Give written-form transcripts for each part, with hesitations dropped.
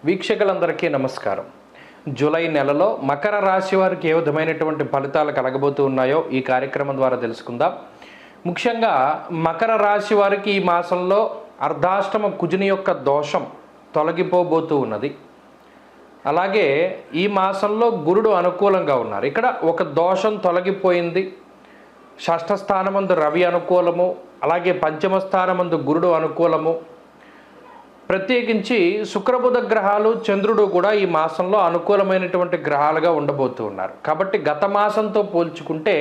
వీక్షకులందరికీ నమస్కారం. జూలై నెలలో మకర రాశి వారికి ఏ విధమైనటువంటి ఫలితాలు కలగబోతూ ఉన్నాయో ఈ కార్యక్రమం ద్వారా తెలుసుకుందాం. ముఖ్యంగా మకర రాశి వారికి ఈ మాసంలో అర్ధాష్టమ కుజుని యొక్క దోషం తొలగిపోబోతూ ఉన్నది. అలాగే ఈ మాసంలో గురుడు అనుకూలంగా ఉన్నారు. ఇక్కడ ఒక దోషం తొలగిపోయింది. షష్ఠ స్థానమందు రవి అనుకూలము, అలాగే పంచమ స్థానమందు గురుడు అనుకూలము. ప్రత్యేకించి శుక్రబుధ గ్రహాలు, చంద్రుడు కూడా ఈ మాసంలో అనుకూలమైనటువంటి గ్రహాలుగా ఉండబోతూ ఉన్నారు. కాబట్టి గత మాసంతో పోల్చుకుంటే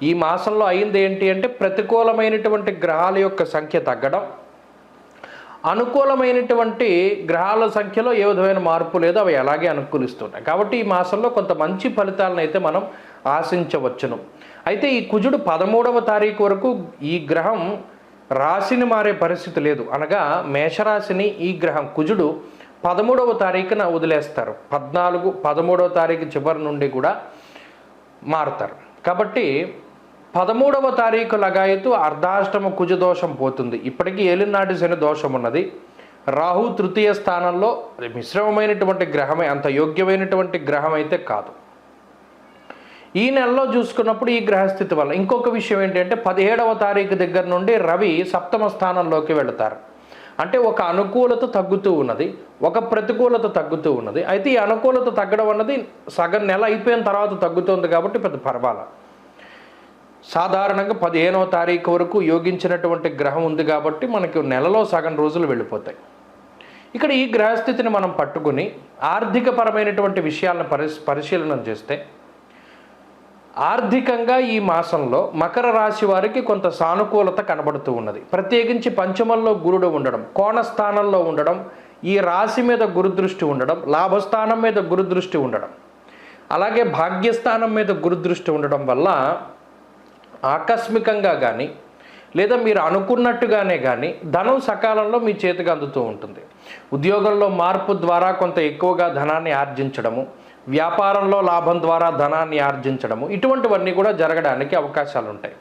ఈ మాసంలో అయింది ఏంటి అంటే ప్రతికూలమైనటువంటి గ్రహాల యొక్క సంఖ్య తగ్గడం, అనుకూలమైనటువంటి గ్రహాల సంఖ్యలో ఏ విధమైన మార్పు లేదో అవి అలాగే అనుకూలిస్తున్నాయి. కాబట్టి ఈ మాసంలో కొంత మంచి ఫలితాలను అయితే మనం ఆశించవచ్చును. అయితే ఈ కుజుడు 13వ తారీఖు వరకు ఈ గ్రహం రాశిని మారే పరిస్థితి లేదు. అనగా మేషరాశిని ఈ గ్రహం కుజుడు 13వ తారీఖున వదిలేస్తారు. 14, 13వ తారీఖు చివరి నుండి కూడా మారుతారు. కాబట్టి 13వ తారీఖు లగాయతు అర్ధాష్టమ కుజ దోషం పోతుంది. ఇప్పటికీ ఏలినాటి శని దోషం ఉన్నది. రాహు తృతీయ స్థానంలో మిశ్రమమైనటువంటి గ్రహమే, అంత యోగ్యమైనటువంటి గ్రహం అయితే కాదు. ఈ నెలలో చూసుకున్నప్పుడు ఈ గ్రహస్థితి వల్ల ఇంకొక విషయం ఏంటంటే 17వ తారీఖు దగ్గర నుండి రవి సప్తమ స్థానంలోకి వెళతారు. అంటే ఒక అనుకూలత తగ్గుతూ ఉన్నది, ఒక ప్రతికూలత తగ్గుతూ ఉన్నది. అయితే ఈ అనుకూలత తగ్గడం అన్నది సగం నెల అయిపోయిన తర్వాత తగ్గుతుంది కాబట్టి పెద్ద పర్వాలేదు. సాధారణంగా 15వ తారీఖు వరకు యోగించినటువంటి గ్రహం ఉంది కాబట్టి మనకి నెలలో సగం రోజులు వెళ్ళిపోతాయి. ఇక్కడ ఈ గ్రహస్థితిని మనం పట్టుకుని ఆర్థికపరమైనటువంటి విషయాలను పరిశీలన చేస్తే ఆర్థికంగా ఈ మాసంలో మకర రాశి వారికి కొంత సానుకూలత కనబడుతూ ఉన్నది. ప్రత్యేకించి పంచమంలో గురుడు ఉండడం, కోణస్థానంలో ఉండడం, ఈ రాశి మీద గురుదృష్టి ఉండడం, లాభస్థానం మీద గురుదృష్టి ఉండడం, అలాగే భాగ్యస్థానం మీద గురుదృష్టి ఉండడం వల్ల ఆకస్మికంగా కానీ లేదా మీరు అనుకున్నట్టుగానే కానీ ధనం సకాలంలో మీ చేతికి అందుతూ ఉంటుంది. ఉద్యోగంలో మార్పు ద్వారా కొంత ఎక్కువగా ధనాన్ని ఆర్జించడము, వ్యాపారంలో లాభం ద్వారా ధనాన్ని ఆర్జించడము, ఇటువంటివన్నీ కూడా జరగడానికి అవకాశాలు ఉంటాయి.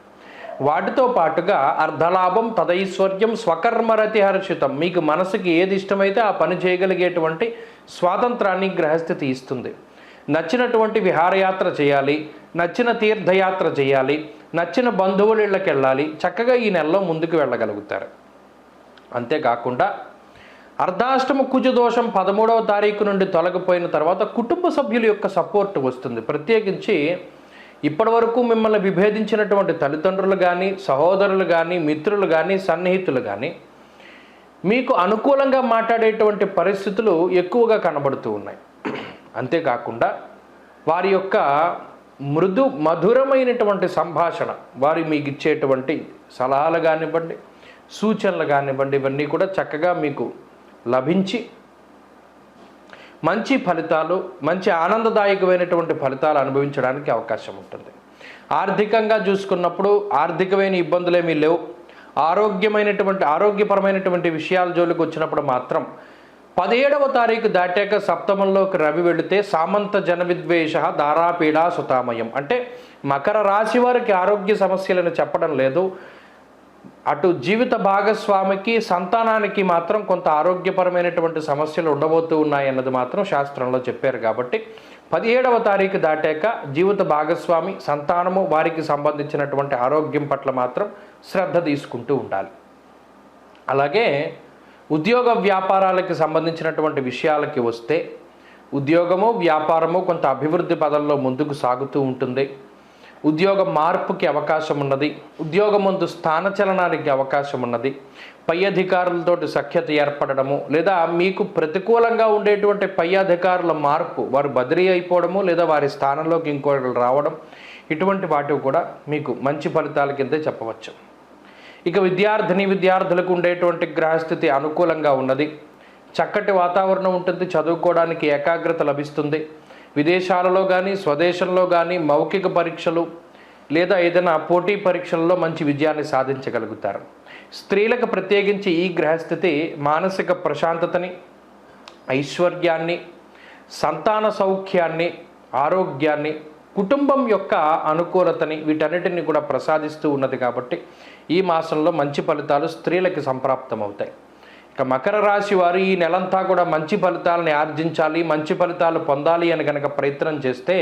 వాటితో పాటుగా అర్ధలాభం, తదైశ్వర్యం, స్వకర్మరతి హర్షితం, మీకు మనసుకి ఏది ఇష్టమైతే ఆ పని చేయగలిగేటువంటి స్వాతంత్రాన్ని గ్రహస్థితి ఇస్తుంది. నచ్చినటువంటి విహారయాత్ర చేయాలి, నచ్చిన తీర్థయాత్ర చేయాలి, నచ్చిన బంధువుల ఇళ్ళకి వెళ్ళాలి, చక్కగా ఈ నెలలో ముందుకు వెళ్ళగలుగుతారు. అంతేకాకుండా అర్ధాష్టమ కుజ దోషం 13వ తారీఖు నుండి తొలగిపోయిన తర్వాత కుటుంబ సభ్యుల యొక్క సపోర్ట్ వస్తుంది. ప్రత్యేకించి ఇప్పటి వరకు మిమ్మల్ని విభేదించినటువంటి తల్లిదండ్రులు కానీ, సహోదరులు కానీ, మిత్రులు కానీ, సన్నిహితులు కానీ మీకు అనుకూలంగా మాట్లాడేటువంటి పరిస్థితులు ఎక్కువగా కనబడుతూ ఉన్నాయి. అంతేకాకుండా వారి యొక్క మధురమైనటువంటి సంభాషణ, వారు మీకు ఇచ్చేటువంటి సలహాలు కానివ్వండి, సూచనలు కానివ్వండి, ఇవన్నీ కూడా చక్కగా మీకు లభించి మంచి ఫలితాలు, మంచి ఆనందదాయకమైనటువంటి ఫలితాలు అనుభవించడానికి అవకాశం ఉంటుంది. ఆర్థికంగా చూసుకున్నప్పుడు ఆర్థికమైన ఇబ్బందులేమీ లేవు. ఆరోగ్యపరమైనటువంటి విషయాల జోలికి వచ్చినప్పుడు మాత్రం 17వ తారీఖు దాటాక సప్తమంలోకి రవి వెళితే సామంత జన విద్వేష దారాపీడా సుతామయం, అంటే మకర రాశి వారికి ఆరోగ్య సమస్యలను చెప్పడం లేదు. అటు జీవిత భాగస్వామికి, సంతానానికి మాత్రం కొంత ఆరోగ్యపరమైనటువంటి సమస్యలు ఉండబోతూ ఉన్నాయన్నది మాత్రం శాస్త్రంలో చెప్పారు. కాబట్టి 17వ తారీఖు దాటాక జీవిత భాగస్వామి, సంతానము, వారికి సంబంధించినటువంటి ఆరోగ్యం పట్ల మాత్రం శ్రద్ధ తీసుకుంటూ ఉండాలి. అలాగే ఉద్యోగ వ్యాపారాలకు సంబంధించినటువంటి విషయాలకి వస్తే ఉద్యోగము, వ్యాపారము కొంత అభివృద్ధి పదంలో ముందుకు సాగుతూ ఉంటుంది. ఉద్యోగ మార్పుకి అవకాశం ఉన్నది. ఉద్యోగం ముందు స్థానచలనానికి అవకాశం ఉన్నది. పై అధికారులతోటి సఖ్యత ఏర్పడము, లేదా మీకు ప్రతికూలంగా ఉండేటువంటి పై అధికారుల మార్పు, వారు బదిలీ అయిపోవడము లేదా వారి స్థానంలోకి ఇంకొకరు రావడం, ఇటువంటి వాటివి కూడా మీకు మంచి ఫలితాల కిందే చెప్పవచ్చు. ఇక విద్యార్థులకు ఉండేటువంటి గ్రహస్థితి అనుకూలంగా ఉన్నది. చక్కటి వాతావరణం ఉంటుంది, చదువుకోవడానికి ఏకాగ్రత లభిస్తుంది. విదేశాలలో కానీ స్వదేశంలో కానీ మౌఖిక పరీక్షలు లేదా ఏదైనా పోటీ పరీక్షల్లో మంచి విజయాన్ని సాధించగలుగుతారు. స్త్రీలకు ప్రత్యేకించి ఈ గ్రహస్థితి మానసిక ప్రశాంతతని, ఐశ్వర్యాన్ని, సంతాన సౌఖ్యాన్ని, ఆరోగ్యాన్ని, కుటుంబం యొక్క అనుకూలతని, వీటన్నిటిని కూడా ప్రసాదిస్తూ ఉన్నది. కాబట్టి ఈ మాసంలో మంచి ఫలితాలు స్త్రీలకి సంప్రాప్తమవుతాయి. ఇక మకర రాశి వారు ఈ నెలంతా కూడా మంచి ఫలితాలని ఆర్జించాలి, మంచి ఫలితాలు పొందాలి అని కనుక ప్రయత్నం చేస్తే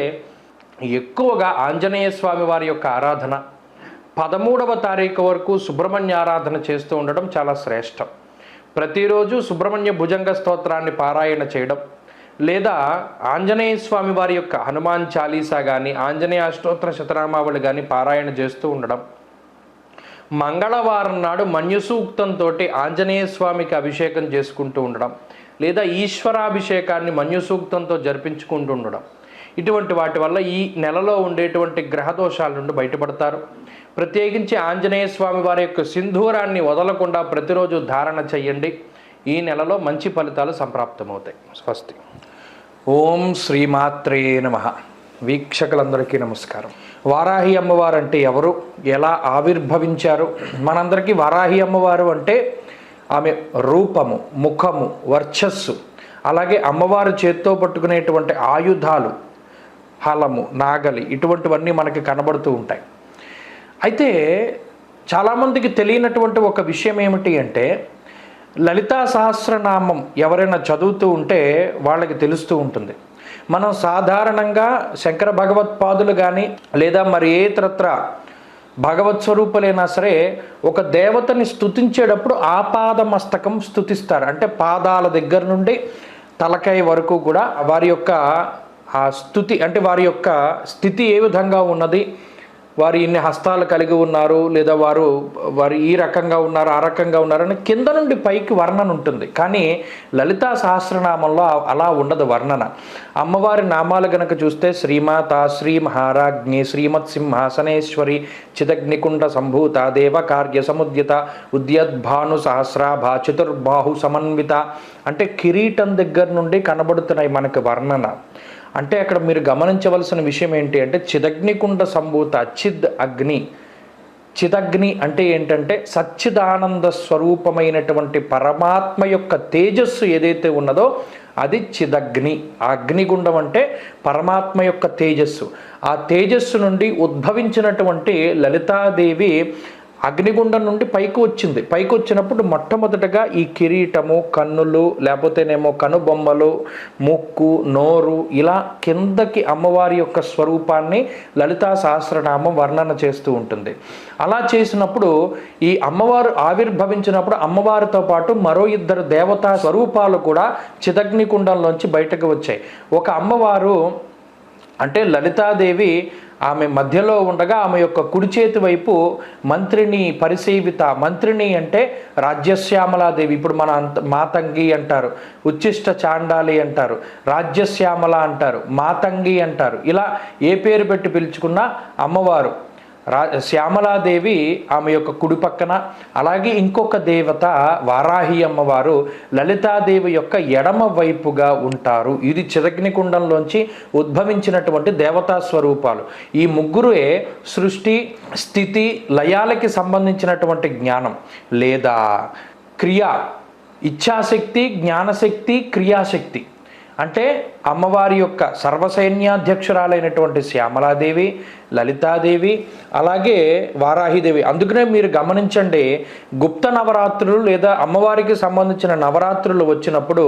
ఎక్కువగా ఆంజనేయ స్వామి వారి యొక్క ఆరాధన, 13వ తారీఖు వరకు సుబ్రహ్మణ్య ఆరాధన చేస్తూ ఉండడం చాలా శ్రేష్టం. ప్రతిరోజు సుబ్రహ్మణ్య భుజంగ స్తోత్రాన్ని పారాయణ చేయడం, లేదా ఆంజనేయ స్వామి వారి యొక్క హనుమాన్ చాలీసా కానీ, ఆంజనేయ అష్టోత్తర శతనామావళి కానీ పారాయణ చేస్తూ ఉండడం, మంగళవారం నాడు మన్యుసూక్తంతో ఆంజనేయ స్వామికి అభిషేకం చేసుకుంటూ ఉండడం, లేదా ఈశ్వరాభిషేకాన్ని మన్యుసూక్తంతో జరిపించుకుంటూ ఉండడం, ఇటువంటి వాటి వల్ల ఈ నెలలో ఉండేటువంటి గ్రహదోషాల నుండి బయటపడతారు. ప్రత్యేకించి ఆంజనేయ స్వామి వారి యొక్క సింధూరాన్ని వదలకుండా ప్రతిరోజు ధారణ చెయ్యండి. ఈ నెలలో మంచి ఫలితాలు సంప్రాప్తమవుతాయి. స్వస్తి. ఓం శ్రీమాత్రే నమః. వీక్షకులందరికీ నమస్కారం. వారాహి అమ్మవారు అంటే ఎవరు, ఎలా ఆవిర్భవించారు? మనందరికీ వారాహి అమ్మవారు అంటే ఆమె రూపము, ముఖము, వర్చస్సు, అలాగే అమ్మవారు చేత్తో పట్టుకునేటువంటి ఆయుధాలు, హలము, నాగలి, ఇటువంటివన్నీ మనకి కనబడుతూ ఉంటాయి. అయితే చాలామందికి తెలియనటువంటి ఒక విషయం ఏమిటి అంటే, లలితా సహస్రనామం ఎవరైనా చదువుతూ ఉంటే వాళ్ళకి తెలుస్తూ ఉంటుంది. మనం సాధారణంగా శంకర భగవత్పాదులు కానీ, లేదా మరి ఏ ఇతరత్ర భగవత్ స్వరూపులైనా సరే ఒక దేవతని స్తుతించేటప్పుడు ఆపాద మస్తకం స్తుతిస్తారు. అంటే పాదాల దగ్గర నుండి తలకాయ వరకు కూడా వారి యొక్క ఆ స్తుతి, అంటే వారి యొక్క స్థితి ఏ విధంగా ఉన్నది, వారు ఇన్ని హస్తాలు కలిగి ఉన్నారు, లేదా వారు ఈ రకంగా ఉన్నారు, ఆ రకంగా ఉన్నారని కింద నుండి పైకి వర్ణన ఉంటుంది. కానీ లలితా సహస్రనామంలో అలా ఉండదు వర్ణన. అమ్మవారి నామాలు గనక చూస్తే శ్రీమాత, శ్రీ మహారాజ్ఞి, శ్రీమత్ సింహాసనేశ్వరి, చిదగ్నికుండ సంభూత, దేవకార్య సముద్యత, ఉద్యద్భాను సహస్రాభ, చతుర్బాహు సమన్విత, అంటే కిరీటం దగ్గర నుండి కనబడుతున్నాయి మనకు వర్ణన. అంటే అక్కడ మీరు గమనించవలసిన విషయం ఏంటి అంటే, చిదగ్నికుండ సంభూత, చిద్ అగ్ని. చిదగ్ని అంటే ఏంటంటే సచ్చిదానంద స్వరూపమైనటువంటి పరమాత్మ యొక్క తేజస్సు ఏదైతే ఉన్నదో అది చిదగ్ని. ఆ అగ్నిగుండం అంటే పరమాత్మ యొక్క తేజస్సు. ఆ తేజస్సు నుండి ఉద్భవించినటువంటి లలితాదేవి అగ్నిగుండం నుండి పైకి వచ్చింది. పైకి వచ్చినప్పుడు మొట్టమొదటగా ఈ కిరీటము, కన్నులు, లేకపోతేనేమో కనుబొమ్మలు, ముక్కు, నోరు, ఇలా కిందకి అమ్మవారి యొక్క స్వరూపాన్ని లలితా సహస్రనామం వర్ణన చేస్తూ ఉంటుంది. అలా చేసినప్పుడు ఈ అమ్మవారు ఆవిర్భవించినప్పుడు అమ్మవారితో పాటు మరో 2 దేవతా స్వరూపాలు కూడా చిదగ్నికుండంలోంచి బయటకు వచ్చాయి. ఒక అమ్మవారు అంటే లలితాదేవి ఆమె మధ్యలో ఉండగా ఆమె యొక్క కుడి చేతి వైపు మంత్రిని పరిసేవిత. మంత్రిని అంటే రాజ్యశ్యామలాదేవి. ఇప్పుడు మన మాతంగి అంటారు, ఉచ్చిష్ట చాండాలి అంటారు, రాజ్యశ్యామల అంటారు, మాతంగి అంటారు. ఇలా ఏ పేరు పెట్టి పిలుచుకున్నా అమ్మవారు శ్యామలాదేవి ఆమె యొక్క కుడి పక్కన, అలాగే ఇంకొక దేవత వారాహి అమ్మవారు లలితాదేవి యొక్క ఎడమ వైపుగా ఉంటారు. ఇది చిదగ్నికుండంలోంచి ఉద్భవించినటువంటి దేవతా స్వరూపాలు. ఈ ముగ్గురే సృష్టి, స్థితి, లయాలకి సంబంధించినటువంటి జ్ఞానం లేదా క్రియ, ఇచ్ఛాశక్తి, జ్ఞానశక్తి, క్రియాశక్తి. అంటే అమ్మవారి యొక్క సర్వసైన్యాధ్యక్షురాలైనటువంటి శ్యామలాదేవి, లలితాదేవి, అలాగే వారాహిదేవి. అందుకనే మీరు గమనించండి, గుప్త నవరాత్రులు లేదా అమ్మవారికి సంబంధించిన నవరాత్రులు వచ్చినప్పుడు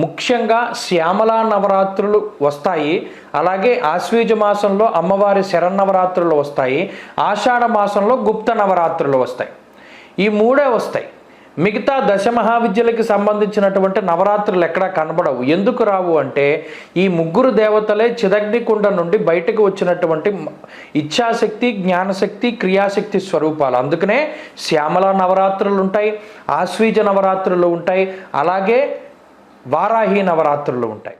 ముఖ్యంగా శ్యామలా నవరాత్రులు వస్తాయి. అలాగే ఆశ్వీజ మాసంలో అమ్మవారి శరన్నవరాత్రులు వస్తాయి. ఆషాఢ మాసంలో గుప్త నవరాత్రులు వస్తాయి. ఈ 3 వస్తాయి. మిగతా దశమహావిద్యలకి సంబంధించినటువంటి నవరాత్రులు ఎక్కడా కనబడవు. ఎందుకు రావు అంటే ఈ 3 దేవతలే చిదగ్నికుండ నుండి బయటకు వచ్చినటువంటి ఇచ్ఛాశక్తి, జ్ఞానశక్తి, క్రియాశక్తి స్వరూపాలు. అందుకనే శ్యామల నవరాత్రులు ఉంటాయి, ఆశ్వీజ నవరాత్రులు ఉంటాయి, అలాగే వారాహి నవరాత్రులు ఉంటాయి.